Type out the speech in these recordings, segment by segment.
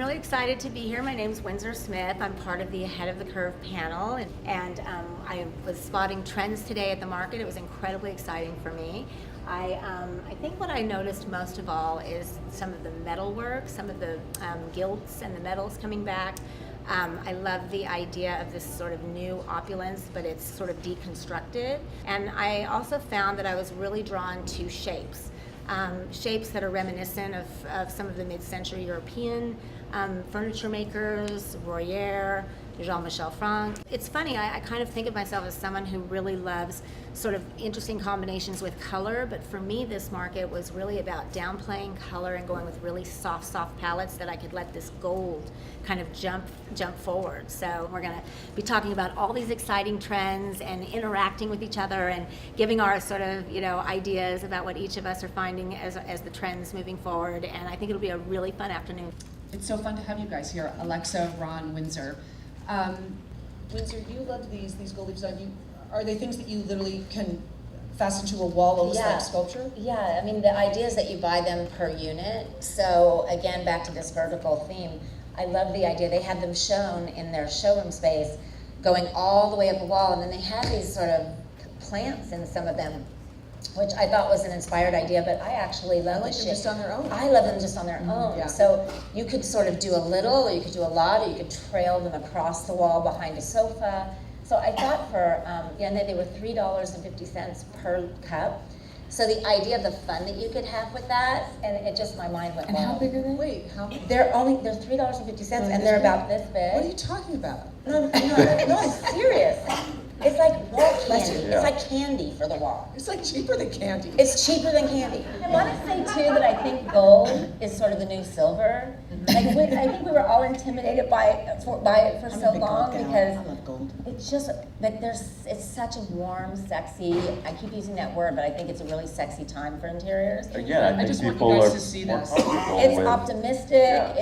really excited to be here. My name's Windsor Smith. I'm part of the Ahead of the Curve panel, and I was spotting trends today at the market. It was incredibly exciting for me. I think what I noticed most of all is some of the metalwork, some of the gilts and the metals coming back. I love the idea of this sort of new opulence, but it's sort of deconstructed. And I also found that I was really drawn to shapes. Shapes that are reminiscent of some of the mid-century European furniture makers, Royer, Jean-Michel Franck. It's funny, I kind of think of myself as someone who really loves sort of interesting combinations with color, but for me this market was really about downplaying color and going with really soft palettes that I could let this gold kind of jump forward. So we're going to be talking about all these exciting trends and interacting with each other and giving our sort of, ideas about what each of us are finding as the trends moving forward, and I think it'll be a really fun afternoon. It's so fun to have you guys here, Alexa, Ron, Windsor. Windsor, you love these gold leaves. Are they things that you literally can fasten to a wall, almost like sculpture? Yeah, I mean, the idea is that you buy them per unit. So again, back to this vertical theme, I love the idea. They had them shown in their showroom space going all the way up the wall, and then they had these sort of plants in some of them, which I thought was an inspired idea, but I actually love them just on their own. I love them just on their own. Yeah. So you could sort of do a little, or you could do a lot, or you could trail them across the wall behind a sofa. So I thought and they were $3.50 per cup. So the idea of the fun that you could have with that, and it just, my mind went And wild. how big are they? Wait, how big? They're $3.50, and they're about this big. What are you talking about? No, I'm serious. It's like wall candy. Yeah. It's like candy for the wall. It's like cheaper than candy. It's cheaper than candy. I want to say too that I think gold is sort of the new silver. Like I think we were all intimidated by it for so long because I love gold. it's just like it's such a warm, sexy. I keep using that word, but I think it's a really sexy time for interiors. Again, I just think want you people guys are to see more this. comfortable It's with. optimistic. Yeah.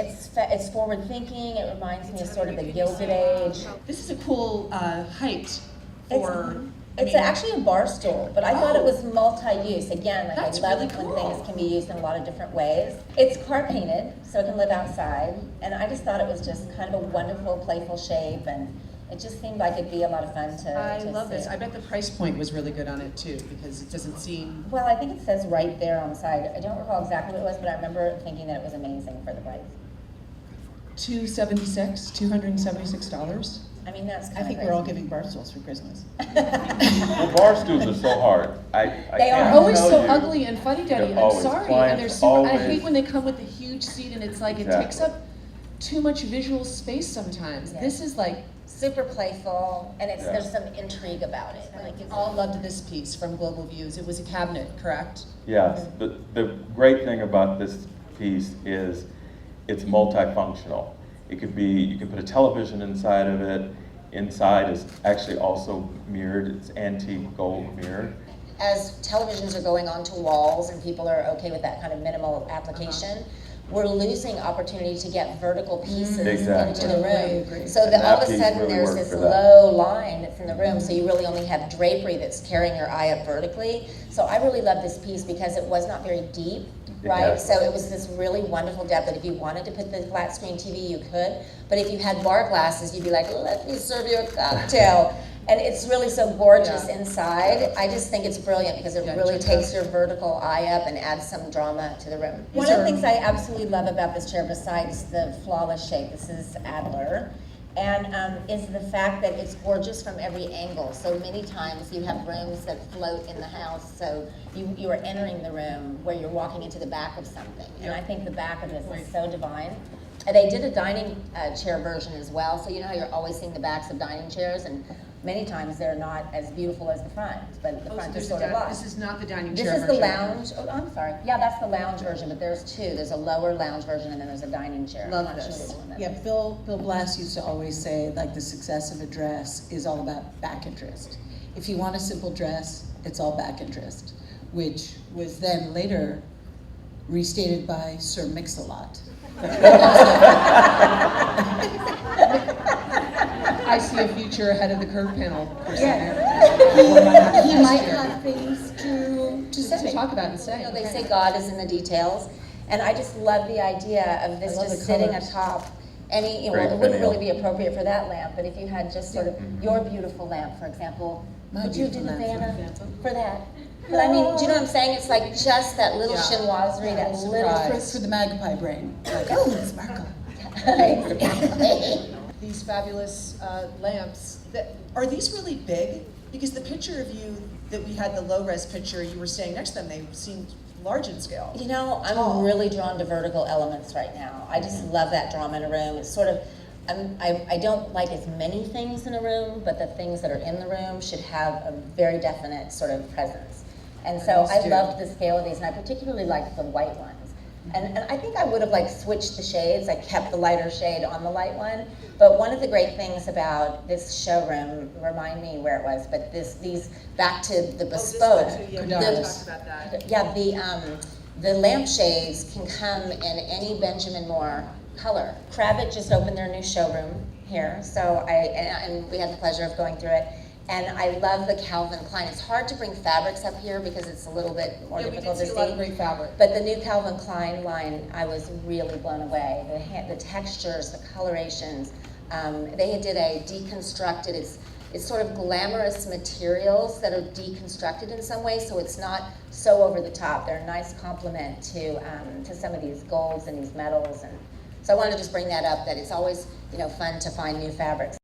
It's forward thinking. It reminds me of sort of the Gilded Age. This is a cool height for. It's actually a bar stool, but I thought it was multi-use. Again, like That's I love really when cool. things can be used in a lot of different ways. It's car painted, so it can live outside, and I just thought it was just kind of a wonderful, playful shape, and it just seemed like it'd be a lot of fun to I to love see. this. I bet the price point was really good on it too, because it doesn't seem. Well, I think it says right there on the side. I don't recall exactly what it was, but I remember thinking that it was amazing for the price. $276. I mean, that's kind I of think crazy. we're all giving bar stools for Christmas. Well, bar stools are so hard. I They are can't Always tell so you. ugly and funny, Daddy. They're I'm always sorry, clients, and they're super. I always- hate when they come with a huge seat, and it's like it Exactly. takes up too much visual space sometimes. Yeah. This is like. Super playful, and Yeah. there's some intrigue about it. Like You all loved this piece from Global Views. It was a cabinet, correct? Yes, the great thing about this piece is it's multifunctional. It could be, you can put a television inside of it. Inside is actually also mirrored. It's antique gold mirrored. as televisions are going onto walls and people are okay with that kind of minimal application, we're losing opportunity to get vertical pieces Exactly. into the room. Agree. So And that all that of a piece sudden really there's worked this for that. low line that's in the room, so you really only have drapery that's carrying your eye up vertically. So I really love this piece because it was not very deep, right? Exactly. So it was this really wonderful depth that if you wanted to put the flat screen TV, you could. But if you had bar glasses, you'd be like, let me serve you a cocktail. And it's really so gorgeous inside. I just think it's brilliant because it really takes your vertical eye up and adds some drama to the room. One of the things I absolutely love about this chair, besides the flawless shape, this is Adler, and is the fact that it's gorgeous from every angle. So many times you have rooms that float in the house, so you are entering the room where you're walking into the back of something. And I think the back of this is so divine. And they did a dining chair version as well, so you know how you're always seeing the backs of dining chairs, and many times they're not as beautiful as the front, but the front is sort of lost. This is not the dining This chair is the version. lounge. Oh, I'm sorry. Yeah, that's the lounge version, but there's two. There's a lower lounge version, and then there's a dining chair. Love I'm not this. sure which one that Yeah, is. Bill Blass used to always say, like, the success of a dress is all about back interest. If you want a simple dress, it's all back interest, which was then later restated by Sir Mix-a-Lot. I see a future ahead of the curve panel person there. He might have things to To say. talk about and say. You know, they say God is in the details, And I just love the idea of this I love just the sitting colors. atop any, well, Great it wouldn't really finial. be appropriate for that lamp, but if you had just sort of your beautiful lamp, for example, My would you do beautiful the lamp, for Vanna example. for that? But I mean, do you know what I'm saying? It's like just that little Yeah. chinoiserie, that For, little. for the magpie brain, like, oh, sparkle. Exactly. These fabulous lamps, are these really big? Because the picture of you that we had, the low-res picture, you were standing next to them, they seemed large in scale. You know, I'm Tall. really drawn to vertical elements right now. I just love that drama in a room. It's sort of, I don't like as many things in a room, but the things that are in the room should have a very definite sort of presence. And so These I do. loved the scale of these, and I particularly liked the white ones. And I think I would have like switched the shades. I kept the lighter shade on the light one. But one of the great things about this showroom, remind me where it was, but these back to the bespoke. Yeah, we the- talked about that. Yeah, the lampshades can come in any Benjamin Moore color. Krabbit just opened their new showroom here, so and we had the pleasure of going through it. And I love the Calvin Klein. It's hard to bring fabrics up here because it's a little bit more Yeah, we difficult did to see a lot of see. great fabric. But the new Calvin Klein line, I was really blown away. The textures, the colorations. They did a deconstructed. It's sort of glamorous materials that are deconstructed in some way, so it's not so over the top. They're a nice complement to some of these golds and these metals. And so I wanted to just bring that up. That it's always fun to find new fabrics.